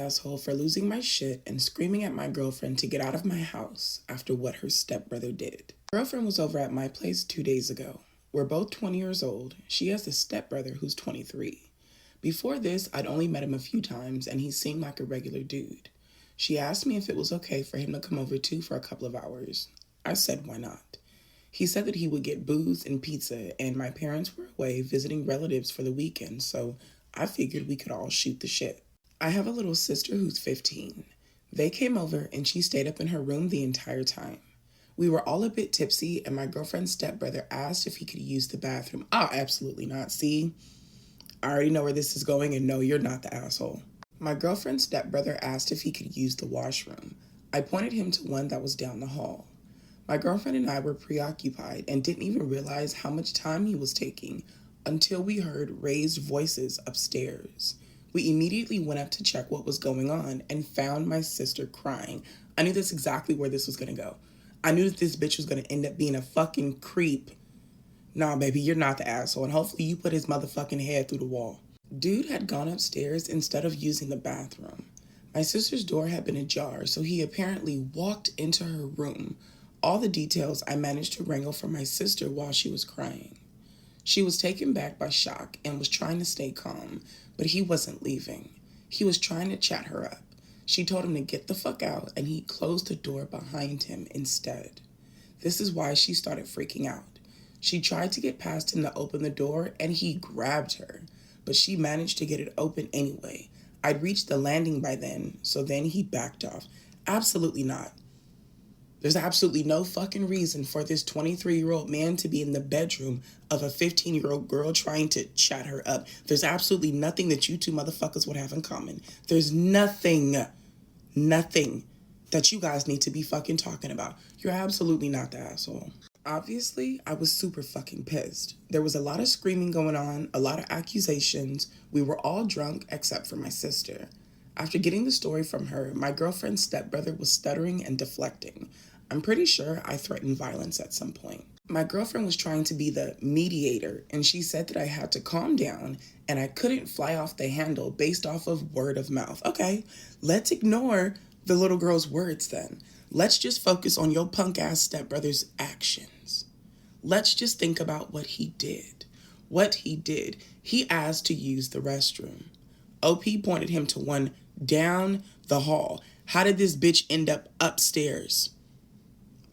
asshole for losing my shit and screaming at my girlfriend to get out of my house after what her stepbrother did. My girlfriend was over at my place 2 days ago. We're both 20 years old. She has a stepbrother who's 23. Before this, I'd only met him a few times and he seemed like a regular dude. She asked me if it was okay for him to come over too for a couple of hours. I said why not. He said that he would get booze and pizza, and my parents were away visiting relatives for the weekend, so I figured we could all shoot the shit. I have a little sister who's 15. They came over and she stayed up in her room the entire time. We were all a bit tipsy and my girlfriend's stepbrother asked if he could use the bathroom. Oh, absolutely not. See, I already know where this is going and no, you're not the asshole. My girlfriend's stepbrother asked if he could use the washroom. I pointed him to one that was down the hall. My girlfriend and I were preoccupied and didn't even realize how much time he was taking until we heard raised voices upstairs. We immediately went up to check what was going on and found my sister crying. I knew that's exactly where this was going to go. I knew that this bitch was going to end up being a fucking creep. Nah, baby, you're not the asshole, and hopefully you put his motherfucking head through the wall. Dude had gone upstairs instead of using the bathroom. My sister's door had been ajar, so he apparently walked into her room. All the details I managed to wrangle from my sister while she was crying. She was taken back by shock and was trying to stay calm, but he wasn't leaving. He was trying to chat her up. She told him to get the fuck out, and he closed the door behind him instead. This is why she started freaking out. She tried to get past him to open the door, and he grabbed her, but she managed to get it open anyway. I'd reached the landing by then, so then he backed off. Absolutely not. There's absolutely no fucking reason for this 23-year-old man to be in the bedroom of a 15-year-old girl trying to chat her up. There's absolutely nothing that you two motherfuckers would have in common. There's nothing that you guys need to be fucking talking about. You're absolutely not the asshole. Obviously, I was super fucking pissed. There was a lot of screaming going on, a lot of accusations. We were all drunk except for my sister. After getting the story from her, my girlfriend's stepbrother was stuttering and deflecting. I'm pretty sure I threatened violence at some point. My girlfriend was trying to be the mediator, and she said that I had to calm down and I couldn't fly off the handle based off of word of mouth. Okay, let's ignore the little girl's words then. Let's just focus on your punk ass stepbrother's actions. Let's just think about what he did. He asked to use the restroom. OP pointed him to one down the hall. How did this bitch end up upstairs?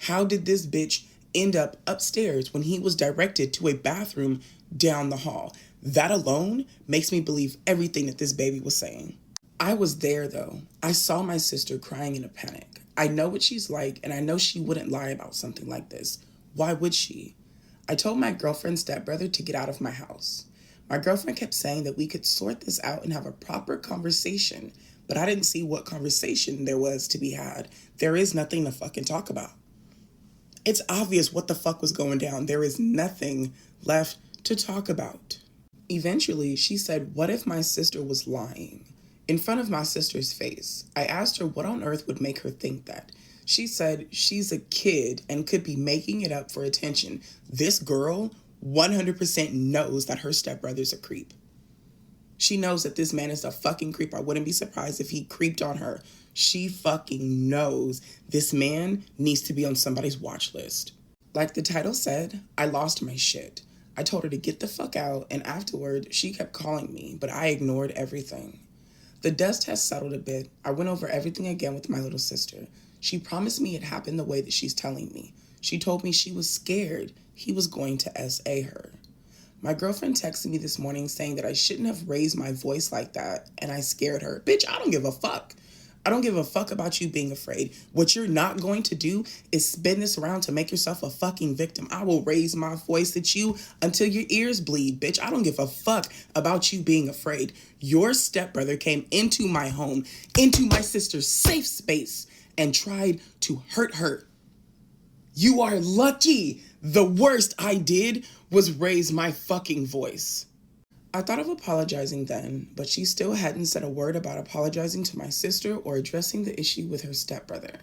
How did this bitch end up upstairs when he was directed to a bathroom down the hall? That alone makes me believe everything that this baby was saying. I was there though. I saw my sister crying in a panic. I know what she's like, and I know she wouldn't lie about something like this. Why would she? I told my girlfriend's stepbrother to get out of my house. My girlfriend kept saying that we could sort this out and have a proper conversation, but I didn't see what conversation there was to be had. There is nothing to fucking talk about. It's obvious what the fuck was going down. There is nothing left to talk about. Eventually, she said, what if my sister was lying? In front of my sister's face, I asked her what on earth would make her think that. She said she's a kid and could be making it up for attention. This girl 100% knows that her stepbrother's a creep. She knows that this man is a fucking creep. I wouldn't be surprised if he creeped on her. She fucking knows this man needs to be on somebody's watch list. Like the title said, I lost my shit. I told her to get the fuck out, and afterward, she kept calling me, but I ignored everything. The dust has settled a bit. I went over everything again with my little sister. She promised me it happened the way that she's telling me. She told me she was scared he was going to SA her. My girlfriend texted me this morning saying that I shouldn't have raised my voice like that, and I scared her. Bitch, I don't give a fuck. I don't give a fuck about you being afraid. What you're not going to do is spin this around to make yourself a fucking victim. I will raise my voice at you until your ears bleed, bitch. I don't give a fuck about you being afraid. Your stepbrother came into my home, into my sister's safe space, and tried to hurt her. You are lucky. The worst I did was raise my fucking voice. I thought of apologizing then, but she still hadn't said a word about apologizing to my sister or addressing the issue with her stepbrother.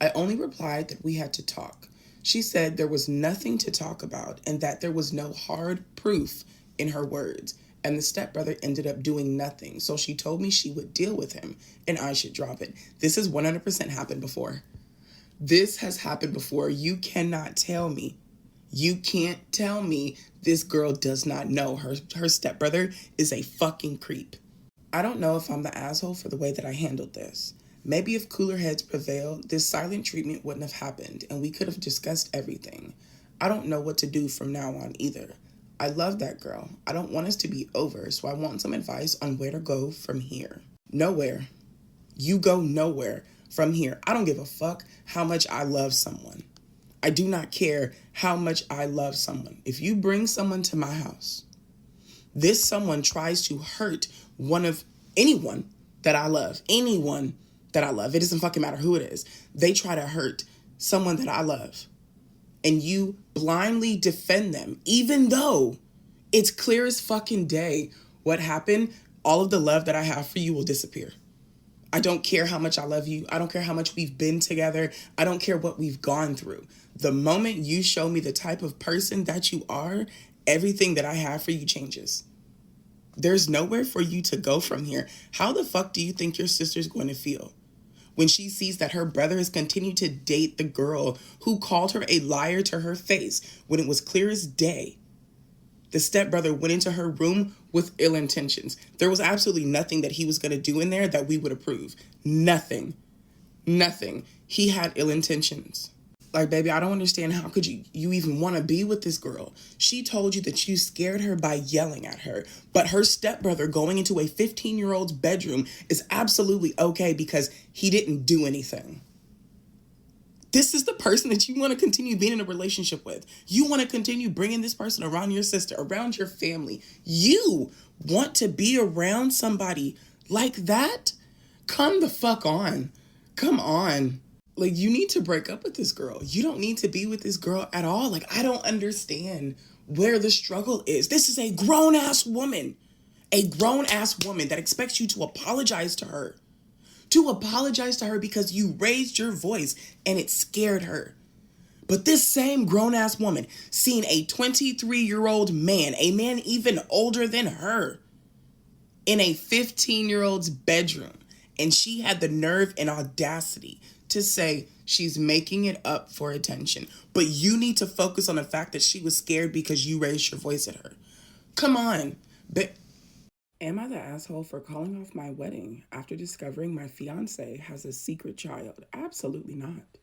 I only replied that we had to talk. She said there was nothing to talk about and that there was no hard proof in her words. And the stepbrother ended up doing nothing. So she told me she would deal with him and I should drop it. This has 100% happened before. This has happened before. You cannot tell me. You can't tell me this girl does not know her stepbrother is a fucking creep. I don't know if I'm the asshole for the way that I handled this. Maybe if cooler heads prevailed, this silent treatment wouldn't have happened and we could have discussed everything. I don't know what to do from now on either. I love that girl. I don't want us to be over, so I want some advice on where to go from here. Nowhere. You go nowhere from here. I don't give a fuck how much I love someone. I do not care how much I love someone. If you bring someone to my house, this someone tries to hurt anyone that I love, it doesn't fucking matter who it is. They try to hurt someone that I love. And you blindly defend them, even though it's clear as fucking day what happened, all of the love that I have for you will disappear. I don't care how much I love you. I don't care how much we've been together. I don't care what we've gone through. The moment you show me the type of person that you are, everything that I have for you changes. There's nowhere for you to go from here. How the fuck do you think your sister's going to feel when she sees that her brother has continued to date the girl who called her a liar to her face when it was clear as day? The stepbrother went into her room with ill intentions. There was absolutely nothing that he was going to do in there that we would approve. Nothing. He had ill intentions. Like, baby, I don't understand how could you even want to be with this girl? She told you that you scared her by yelling at her. But her stepbrother going into a 15-year-old's bedroom is absolutely okay because he didn't do anything. This is the person that you want to continue being in a relationship with. You want to continue bringing this person around your sister, around your family. You want to be around somebody like that? Come the fuck on. Come on. Like, you need to break up with this girl. You don't need to be with this girl at all. Like, I don't understand where the struggle is. This is a grown-ass woman. A grown-ass woman that expects you to apologize to her. To apologize to her because you raised your voice and it scared her. But this same grown-ass woman seen a 23-year-old man, a man even older than her, in a 15-year-old's bedroom. And she had the nerve and audacity to say she's making it up for attention. But you need to focus on the fact that she was scared because you raised your voice at her. Come on. Am I the asshole for calling off my wedding after discovering my fiancé has a secret child? Absolutely not.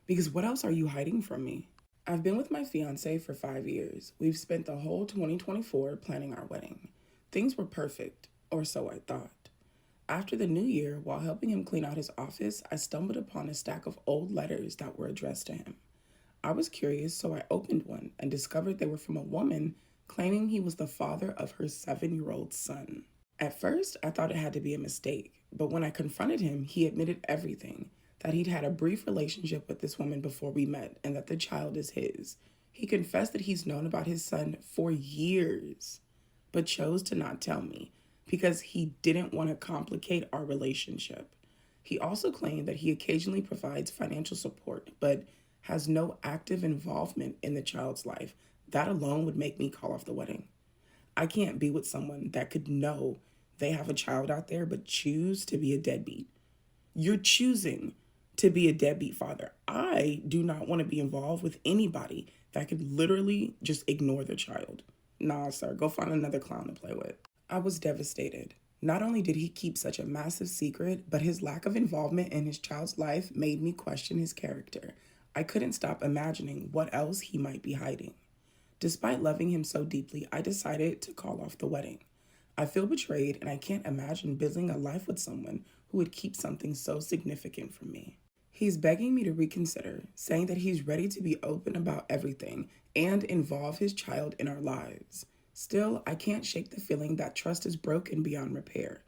Because what else are you hiding from me? I've been with my fiancé for 5 years. We've spent the whole 2024 planning our wedding. Things were perfect, or so I thought. After the new year, while helping him clean out his office, I stumbled upon a stack of old letters that were addressed to him. I was curious, so I opened one and discovered they were from a woman claiming he was the father of her 7-year-old son. At first, I thought it had to be a mistake, but when I confronted him, he admitted everything, that he'd had a brief relationship with this woman before we met and that the child is his. He confessed that he's known about his son for years, but chose to not tell me because he didn't want to complicate our relationship. He also claimed that he occasionally provides financial support, but has no active involvement in the child's life. That alone would make me call off the wedding. I can't be with someone that could know they have a child out there but choose to be a deadbeat. You're choosing to be a deadbeat father. I do not want to be involved with anybody that could literally just ignore their child. Nah, sir, go find another clown to play with. I was devastated. Not only did he keep such a massive secret, but his lack of involvement in his child's life made me question his character. I couldn't stop imagining what else he might be hiding. Despite loving him so deeply, I decided to call off the wedding. I feel betrayed and I can't imagine building a life with someone who would keep something so significant from me. He's begging me to reconsider, saying that he's ready to be open about everything and involve his child in our lives. Still, I can't shake the feeling that trust is broken beyond repair.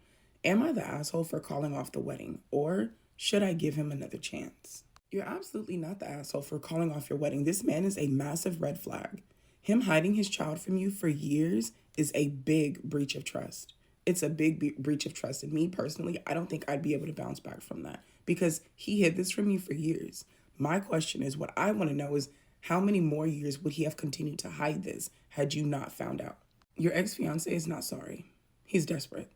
Am I the asshole for calling off the wedding, or should I give him another chance? You're absolutely not the asshole for calling off your wedding. This man is a massive red flag. Him hiding his child from you for years is a big breach of trust. It's a big breach of trust. And me personally, I don't think I'd be able to bounce back from that because he hid this from you for years. My question is, what I want to know is how many more years would he have continued to hide this had you not found out? Your ex-fiance is not sorry. He's desperate.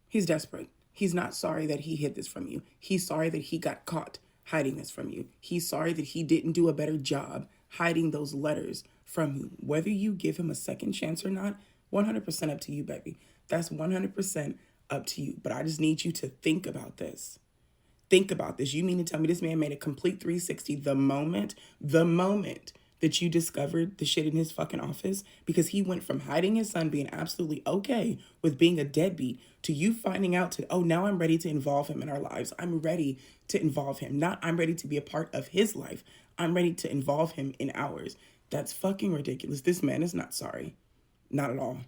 He's desperate. He's not sorry that he hid this from you. He's sorry that he got caught hiding this from you. He's sorry that he didn't do a better job hiding those letters from you. Whether you give him a second chance or not, 100% up to you, baby. That's 100% up to you. But I just need you to think about this. Think about this. You mean to tell me this man made a complete 360 the moment that you discovered the shit in his fucking office? Because he went from hiding his son being absolutely okay with being a deadbeat to you finding out to, oh, now I'm ready to involve him in our lives. I'm ready to involve him. Not I'm ready to be a part of his life. I'm ready to involve him in ours. That's fucking ridiculous. This man is not sorry. Not at all.